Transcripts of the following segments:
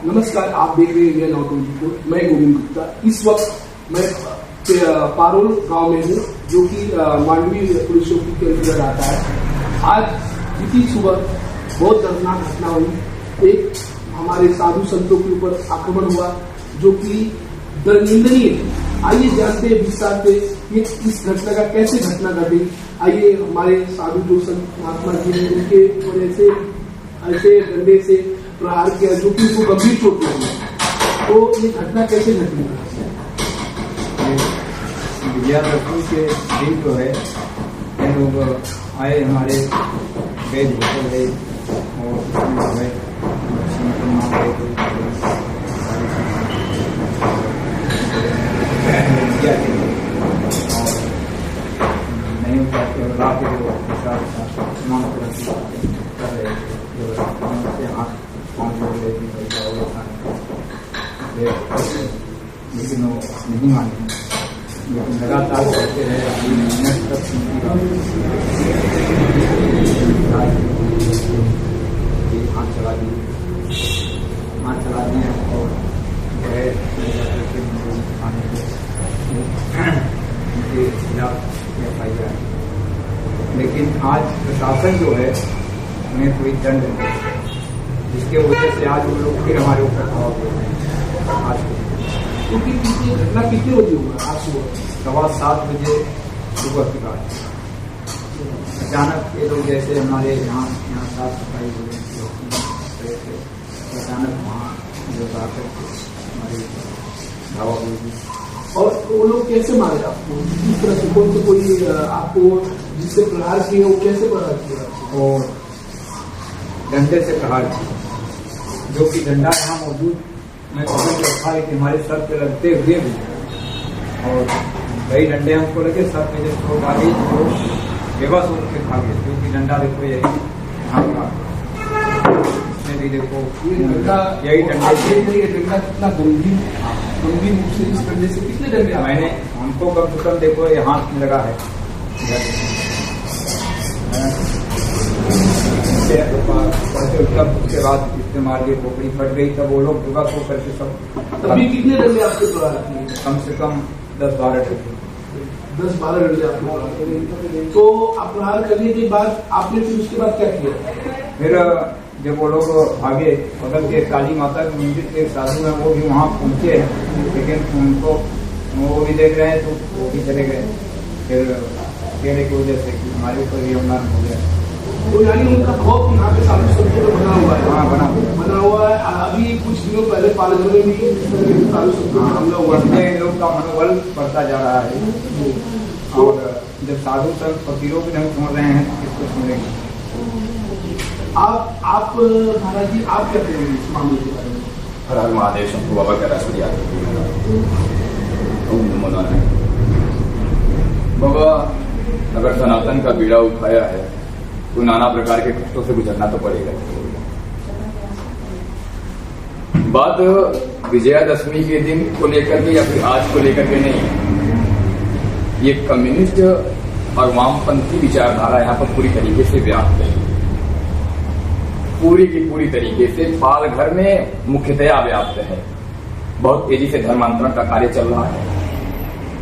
नमस्कार, आप देख रहे हैं इंडिया नाउ 24। मैं गोविंद गुप्ता। इस वक्त मैं पारोल गांव में हूँ, जो कि मांडवी पुलिस चौकी के अंतर्गत आता है। आज बीती सुबह बहुत दर्दनाक घटना हुई। एक हमारे साधु संतों के ऊपर आक्रमण हुआ, जो कि दर्दनीय है। आइए जानते हैं विस्तार से कि इस घटना का कैसे घटना घटी। आइए, हमारे साधु जो संत महात्मा जी हैं, उनके ऊपर ऐसे डंडे से प्रहार किया, जो कि उनको गंभीर चोट लगी। तो ये घटना कैसे घटी? विजयादशमी के दिन जो है ये लोग आए, हमारे वेद होटल है और उसमें जो है नहीं होता कि रात के जो समान कर रहे थे, हाथ पाँव जोड़ लेकिन वो नहीं माने, लेकिन लगातार करते रहे। अभी मिनट तक हाथ चला दिए और जो है उनके खिलाफ FIR। लेकिन आज प्रशासन जो है उन्हें कोई दंड नहीं, जिसके वजह से आज वो लोग फिर हमारे ऊपर खड़े हो गए हैं। आज क्योंकि घटना कितने बजे हुआ? आज सुबह 7:15 बजे सुबह की बात। अचानक ये लोग जैसे हमारे यहाँ साफ सफाई हो रही थी, अचानक वहाँ जो आकर हमारी धावा हुई। और वो लोग कैसे मारे आपको? किस तरह से? कौन से कोई आपको जिससे प्रहार किए, वो कैसे प्रहार किया? और डंडे से प्रहार किया, जो कि डंडा यहाँ मौजूद मैं पकड़ के रखा है कि हमारे सर पे लगते हुए भी, और कई डंडे हमको लगे सर पे। जब चोट आ गई तो बेबस होकर के खा गए, क्योंकि डंडा देखो यही यहाँ का, इसमें भी देखो यही डंडा कितना गंभीर रूप से इस डंडे से कितने डंडे? मैंने हमको कम से कम देखो ये हाथ में लगा है। उसके बाद इस्तेमाल की खोपड़ी फट गई, तब वो लोग बेबस होकर के सब। अभी कितने डंडे आपके प्रहार किए? कम से कम 10-12 डंडे। 10-12 घंटे आपको प्रहार किए। तो आप प्रहार करने के बाद आपने फिर उसके बाद क्या किया? फिर जब वो लोग आगे बगल के काली माता के मंदिर के साधु हैं, वो भी वहाँ पहुँचे हैं, लेकिन उनको वो भी देख रहे हैं तो वो भी चले गए। फिर कहने की वजह से कि हमारे ऊपर भी हमला हो गया। तो यानी उनका खौफ यहाँ पे साधु संतों में बना हुआ है? हाँ, बना हुआ है। अभी कुछ दिनों पहले पालघर में भी साधु संतों में हमला हुआ है। लोग का मनोबल बढ़ता जा रहा है, और जब साधु संत फकीरों को नहीं सुन रहे हैं तो किसको सुनेंगे? आप महाराज जी, आप क्या करेंगे इस मामले के बारे में? हर हर महादेव शंभू बाबा का राष्ट्रीय बाबा, अगर सनातन का बीड़ा उठाया है तो नाना प्रकार के कष्टों से गुजरना तो पड़ेगा। बात विजयादशमी के दिन को लेकर के या फिर आज को लेकर के नहीं है। ये कम्युनिस्ट और वामपंथी विचारधारा यहाँ पर पूरी तरीके से व्याप्त है, पूरी की पूरी तरीके से पालघर में मुख्यतया व्याप्त है। बहुत तेजी से धर्मांतरण का कार्य चल रहा है।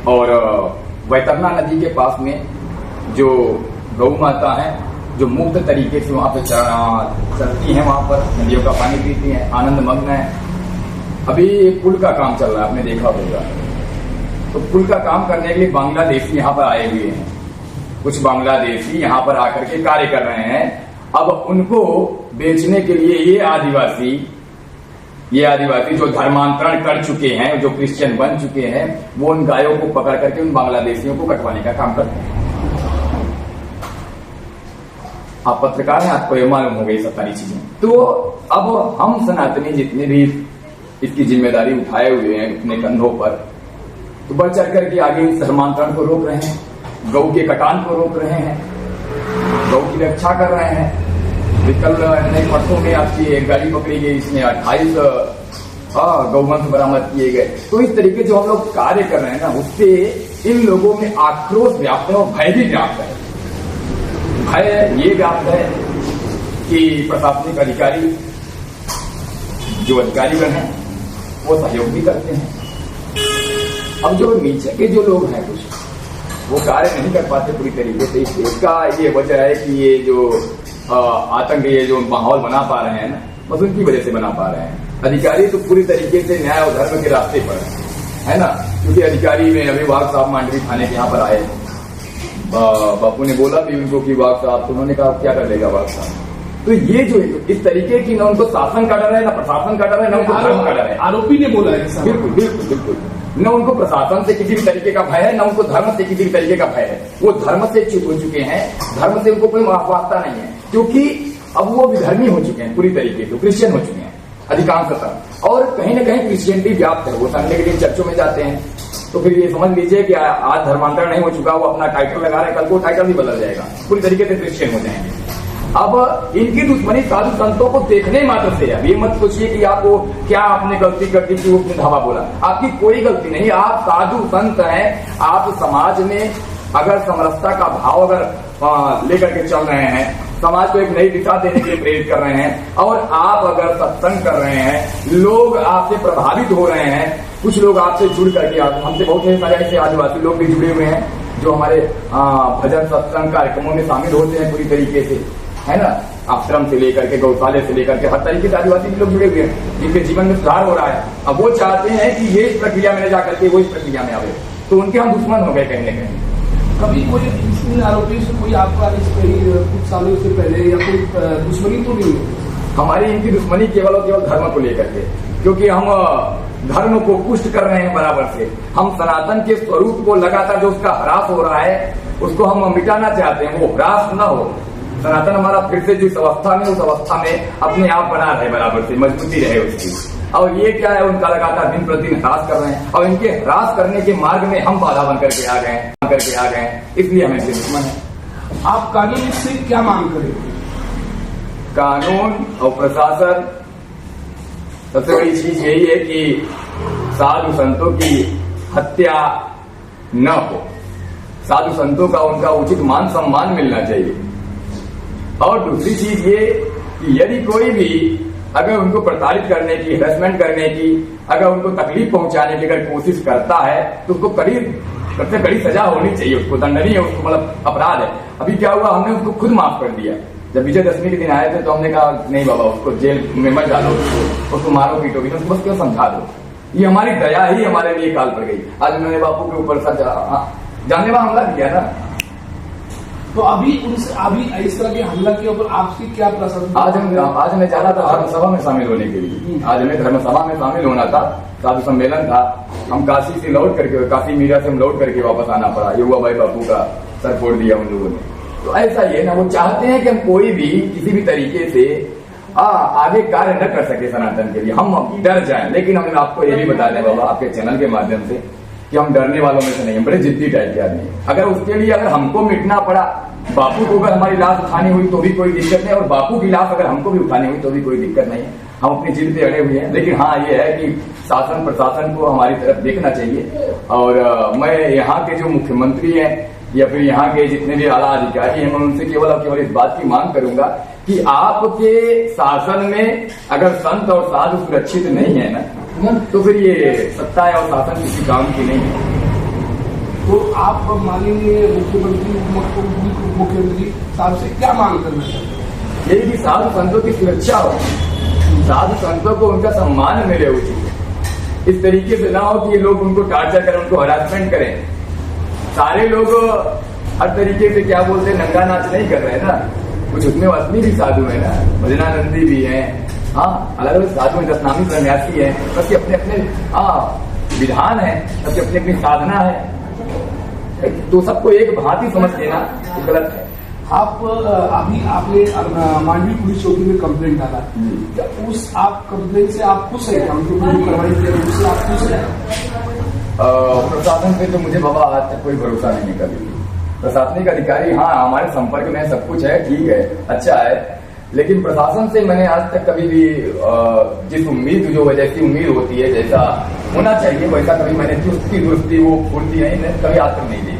और वैतरना नदी के पास में जो गौ माता है, जो मुक्त तरीके से वहां पे चलती हैं, वहां पर नदियों का पानी पीती हैं, आनंद मग्न है। अभी पुल का काम चल रहा है, आपने देखा होगा। तो पुल का काम करने के लिए बांग्लादेशी यहाँ पर आए हुए हैं। कुछ बांग्लादेशी यहाँ पर आकर के कार्य कर रहे हैं। अब उनको बेचने के लिए ये आदिवासी जो धर्मांतरण कर चुके हैं, जो क्रिश्चियन बन चुके हैं, वो उन गायों को पकड़ करके उन बांग्लादेशियों को कटवाने का काम करते हैं। आप पत्रकार हैं, आपको ये मालूम हो गई सब सारी चीजें। तो अब हम सनातनी जितने भी इसकी जिम्मेदारी उठाए हुए हैं अपने कंधों पर, तो बढ़ चढ़ करके आगे इस धर्मांतरण को रोक रहे हैं, गौ के कटान को रोक रहे हैं, गौ की रक्षा कर रहे हैं। कल नए परसों में आपकी एक गाड़ी पकड़ी गई, इसमें 28 गौवंश बरामद किए गए। तो इस तरीके जो हम लोग कार्य कर रहे हैं ना, उससे इन लोगों में आक्रोश व्याप्त है और भय भी व्याप्त है। भय ये व्याप्त है कि प्रशासनिक अधिकारी जो अधिकारीगण हैं वो सहयोग भी करते हैं। अब जो नीचे के जो लोग हैं कुछ वो कार्य नहीं कर पाते पूरी तरीके से। इसका ये वजह है कि ये जो आतंक ये जो माहौल बना पा रहे हैं ना, बस उनकी वजह से बना पा रहे हैं। अधिकारी तो पूरी तरीके से न्याय और धर्म के रास्ते पर है ना, क्योंकि अधिकारी में अभी वाघ साहब मांडवी थाने के यहाँ पर आए, बापू ने बोला भी उनको कि वाघ साहब, तो उन्होंने कहा क्या कर लेगा वाघ साहब। तो ये जो इस तरीके की, ना उनको शासन का डर है, ना प्रशासन का डर है, ना उनको धर्म का डर है। आरोपी ने बोला है। बिल्कुल बिल्कुल बिल्कुल, न उनको प्रशासन से किसी भी तरीके का भय है, न उनको धर्म से किसी भी तरीके का भय है। वो धर्म से च्युत हो चुके हैं, धर्म से उनको कोई वास्ता नहीं है, क्योंकि अब वो विधर्मी हो चुके हैं पूरी तरीके से, क्रिश्चियन हो चुके हैं अधिकांशतः। और कहीं न कहीं क्रिश्चियनिटी व्याप्त है। वो संडे के दिन चर्चों में जाते हैं, तो फिर ये समझ लीजिए कि आज धर्मांतरण नहीं हो चुका, वो अपना टाइटल लगा रहे, कल को टाइटल भी बदल जाएगा, पूरी तरीके से क्रिश्चियन हो जाएंगे। अब इनकी दुश्मनी साधु संतों को देखने मात्र से है। ये मत सोचिए कि आपको क्या आपने गलती कर दी कि वो धावा बोला, आपकी कोई गलती नहीं। आप साधु संत हैं, आप समाज में अगर समरसता का भाव अगर लेकर के चल रहे हैं, समाज को एक नई दिशा देने के लिए प्रेरित कर रहे हैं, और आप अगर सत्संग कर रहे हैं, लोग आपसे प्रभावित हो रहे हैं, कुछ लोग आपसे जुड़ करके, हमसे बहुत सारे ऐसे आदिवासी लोग भी जुड़े हुए हैं जो हमारे भजन सत्संग कार्यक्रमों में शामिल होते हैं पूरी तरीके से, है ना, आश्रम से लेकर के गौशाले से लेकर के हर तरीके से आदिवासी लोग जुड़े हुए हैं, जिनके जीवन में सुधार हो रहा है। अब वो चाहते हैं कि ये इस प्रक्रिया में जाकर के वो इस प्रक्रिया में आवे, तो उनके हम दुश्मन हो गए कहीं न कहीं। कभी कोई इन आरोपियों से कोई आपका कुछ सालों से पहले या कोई दुश्मनी तो नहीं है? हमारी इनकी दुश्मनी केवल और केवल धर्म को लेकर के, क्योंकि हम धर्म को पुष्ट कर रहे हैं बराबर से। हम सनातन के स्वरूप को लगातार जो उसका ह्रास हो रहा है उसको हम मिटाना चाहते हैं, वो ह्रास न हो। सनातन हमारा फिर से जिस अवस्था में, उस अवस्था में अपने आप बना रहे, बराबर से मजबूती रहे उसकी। और ये क्या है, उनका लगातार दिन प्रतिदिन ह्रास कर रहे हैं, और इनके ह्रास करने के मार्ग में हम बाधा बन करके आ गए, इसलिए हमें इनसे दुश्मन है। आप कानून से क्या मांग करेंगे? कानून और प्रशासन, सबसे बड़ी चीज यही है कि साधु संतों की हत्या न हो, साधु संतों का उनका उचित मान सम्मान मिलना चाहिए। और दूसरी चीज ये कि यदि कोई भी अगर उनको प्रताड़ित करने की, हेरसमेंट करने की, अगर उनको तकलीफ पहुंचाने की अगर कोशिश करता है, तो उसको सबसे कड़ी सजा होनी चाहिए, उसको दंडनीय है, उसको मतलब अपराध है। अभी क्या हुआ, हमने उसको खुद माफ कर दिया। जब विजयदशमी के दिन आए थे तो हमने कहा नहीं बाबा, उसको जेल में मत डालो, उसको मारो पीटो भी, उसको बस क्यों समझा दो। ये हमारी दया ही हमारे लिए काल पड़ गई। आज उन्होंने बापू के ऊपर जानलेवा हमला किया ना, तो अभी इस तरह के हमला के ऊपर आपकी क्या प्रसन्न? आज मैं जा रहा था धर्मसभा में शामिल होने के लिए। आज हमें धर्मसभा में शामिल होना था, साधु सम्मेलन था। हम काशी से लौट करके, काशी मीरा से हम लौट करके वापस आना पड़ा। ये हुआ भाई बापू का सर फोड़ दिया उन लोगों ने। तो ऐसा ही है ना, वो चाहते हैं कि हम कोई भी किसी भी तरीके से आगे कार्य न कर सके सनातन के लिए, हम डर जाएं। लेकिन हम आपको ये भी बता दें बाबा, आपके चैनल के माध्यम से, कि हम डरने वालों में से नहीं, हम बड़े जिद्दी टाइप के आदमी। अगर उसके लिए अगर हमको मिटना पड़ा, बापू को अगर हमारी लाश उठानी हुई तो भी कोई दिक्कत नहीं, और बापू की लाश अगर हमको भी उठानी हुई तो भी कोई दिक्कत नहीं है। हम अपनी जिद पे अड़े हुए हैं। लेकिन हाँ, ये है कि शासन प्रशासन को हमारी तरफ देखना चाहिए। और मैं यहाँ के जो मुख्यमंत्री हैं या फिर यहाँ के जितने भी आला अधिकारी हैं, मैं उनसे केवल और केवल इस बात की मांग करूंगा कि आपके शासन में अगर संत और साधु सुरक्षित नहीं है ना, तो फिर ये सत्ता और शासन किसी काम की नहीं है। तो आप माननीय मुख्यमंत्री साहब से क्या मांग करना चाहते हैं? यही कि साधु संतों की सुरक्षा हो, साधु संतों को उनका सम्मान मिले उचित। इस तरीके से ना हो कि ये लोग उनको टार्चर करें, उनको हरासमेंट करें। सारे लोग हर तरीके से क्या बोलते हैं, नंगा नाच नहीं कर रहे हैं ना, कुछ उसमें असली भी साधु है ना, भजनानंदी भी है, हाँ, अलग अलग साधु दशनामी सन्यासी है, सबके अपने अपने विधान है, सबकी अपनी अपनी साधना है। तो सबको एक भांति समझ लेना गलत है। अभी आपने मांडवी पुलिस चौकी में कंप्लेंट डाला, क्या उस आप कंप्लेंट से आप खुश है? कार्रवाई उससे आप खुश है? प्रशासन पे तो मुझे बाबा आज तक कोई भरोसा नहीं है कभी। प्रशासनिक अधिकारी हाँ हमारे संपर्क में, सब कुछ है, ठीक है, अच्छा है, लेकिन प्रशासन से मैंने आज तक कभी भी जिस उम्मीद, जो जैसी उम्मीद होती है, जैसा होना चाहिए वैसा कभी मैंने चुस्ती दुरुस्ती वो पूर्ति नहीं कभी आज तक नहीं दी।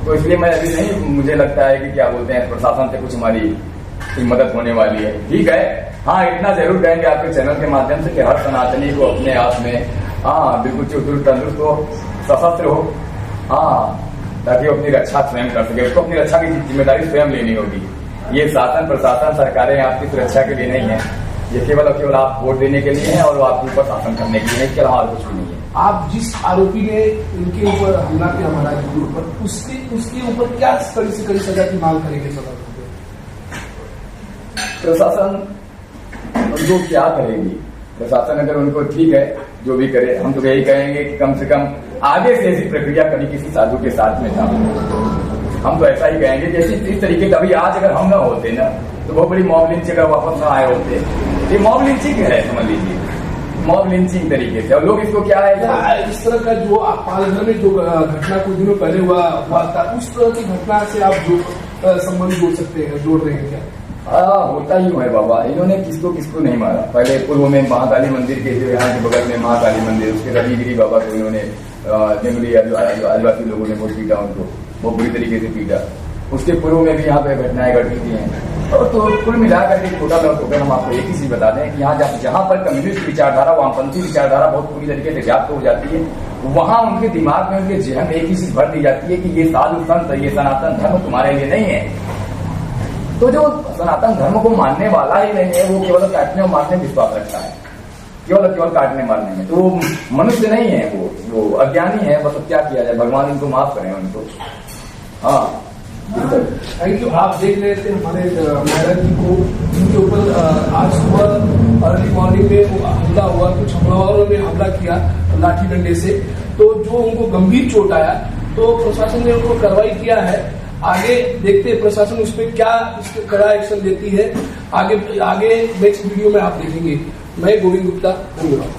तो इसलिए मैं अभी नहीं, मुझे लगता है कि क्या बोलते हैं, प्रशासन से कुछ हमारी की मदद होने वाली है। ठीक है, हाँ इतना जरूर कहेंगे आपके चैनल के माध्यम से कि हर सनातनी को अपने आप में हाँ बिल्कुल चुस्त तंदुरुस्त हो, सशस्त्र हो, हाँ ताकि वो अपनी रक्षा स्वयं कर सके। उसको अपनी रक्षा की जिम्मेदारी स्वयं लेनी होगी। ये शासन प्रशासन सरकारें आपकी सुरक्षा के लिए नहीं है, ये केवल और केवल आप वोट देने के लिए है और वो आपके ऊपर शासन करने के लिए है, इसके अलावा और कुछ भी नहीं है। आप जिस आरोपी ने इनके ऊपर हमला किया महाराज जी के ऊपर, उसके ऊपर क्या कड़ी से कड़ी सजा की मांग करेंगे? प्रशासन उनको क्या करेगी? प्रशासन अगर उनको ठीक है जो भी करे, हम तो यही कहेंगे कि कम से कम आगे से ऐसी प्रक्रिया कभी किसी साधु के साथ में था। हम तो ऐसा ही कहेंगे जैसे इस तरीके का अभी आज अगर हम ना होते ना तो बहुत बड़ी मॉब लिंचिंग अगर वापस ना आए होते। ये मॉब लिंचिंग है, समझ लीजिए, मॉब लिंचिंग तरीके से। और लोग इसको क्या है, इस तरह का जो पालघर में जो घटना कुछ दिनों पहले हुआ था, उस तरह की घटना से आप जो संबंध जोड़ रहे हैं क्या? होता ही है बाबा। इन्होंने किसको किसको नहीं मारा। पहले पूर्व में महाकाली मंदिर के जो यहाँ के बगल में महाकाली मंदिर, उसके रविगिरी बाबा को इन्होंने जंगली आदिवासी लोगों ने बहुत पीटा, उनको बहुत बुरी तरीके से पीटा। उसके पूर्व में भी यहाँ पे घटनाएं घटी थी हैं। और तो कुल मिलाकर के छोटा सा हम आपको एक ही चीज बता दें कि यहाँ जहाँ पर कम्युनिस्ट विचारधारा, वामपंथी विचारधारा बहुत पूरी तरीके से व्याप्त हो जाती है, वहां उनके दिमाग में, उनके जहन में एक ही चीज भर दी जाती है कि ये साधु संत, ये सनातन धर्म तुम्हारे लिए नहीं है। तो जो सनातन धर्म को मानने वाला ही नहीं है, वो केवल काटने और मारने में विश्वास रखता है, केवल काटने मारने में। तो वो मनुष्य नहीं है, वो अज्ञानी है। बस क्या किया जाए, भगवान इनको माफ करें उनको। हाँ थैंक यू। आप देख रहे थे हमारे महाराज जी को, जिनके ऊपर आज सुबह अर्ली मॉर्निंग में हमला हुआ, कुछ हमलावरों ने हमला किया लाठी डंडे से, तो जो उनको गंभीर चोट आया, तो प्रशासन ने उनको कार्रवाई किया है। आगे देखते हैं प्रशासन उस पर क्या कड़ा एक्शन लेती है। आगे नेक्स्ट वीडियो में आप देखेंगे। मैं गोविंद गुप्ता, धन्यवाद।